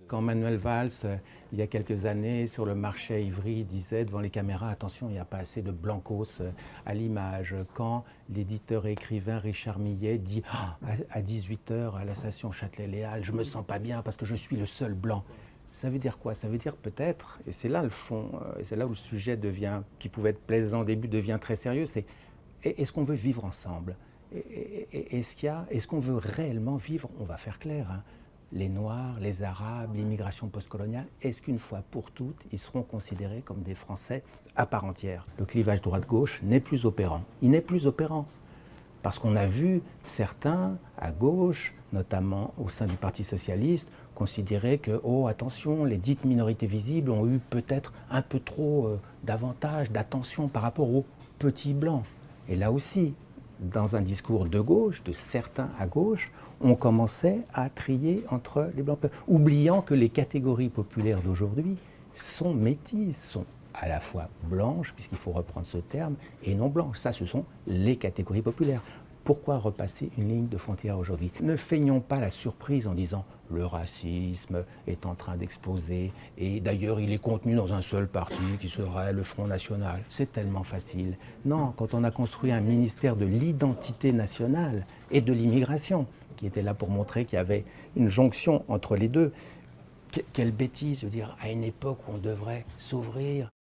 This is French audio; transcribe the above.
Quand Manuel Valls, il y a quelques années, sur le marché à Ivry, disait devant les caméras, attention, il n'y a pas assez de blancos à l'image. Quand l'éditeur et écrivain Richard Millet dit à 18h à la station Châtelet-Léal, je me sens pas bien parce que je suis le seul blanc. Ça veut dire quoi? Ça veut dire peut-être, et c'est là le fond, et c'est là où le sujet devient, qui pouvait être plaisant au début, devient très sérieux, c'est est-ce qu'on veut vivre ensemble? Est-ce qu'on veut réellement vivre? On va faire clair, hein, les Noirs, les Arabes, l'immigration postcoloniale, est-ce qu'une fois pour toutes, ils seront considérés comme des Français à part entière? Le clivage droite-gauche n'est plus opérant. Il n'est plus opérant. Parce qu'on a vu certains à gauche, notamment au sein du Parti socialiste, considérer que, oh attention, les dites minorités visibles ont eu peut-être un peu trop d'avantages, d'attention par rapport aux petits blancs. Et là aussi, dans un discours de gauche, de certains à gauche, on commençait à trier entre les blancs, oubliant que les catégories populaires d'aujourd'hui sont métisses, sont à la fois blanches, puisqu'il faut reprendre ce terme, et non blanches. Ça, ce sont les catégories populaires. Pourquoi repasser une ligne de frontière aujourd'hui? Ne feignons pas la surprise en disant le racisme est en train d'exploser et d'ailleurs il est contenu dans un seul parti qui serait le Front National. C'est tellement facile. Non, quand on a construit un ministère de l'identité nationale et de l'immigration, qui était là pour montrer qu'il y avait une jonction entre les deux, quelle bêtise, je veux dire, à une époque où on devrait s'ouvrir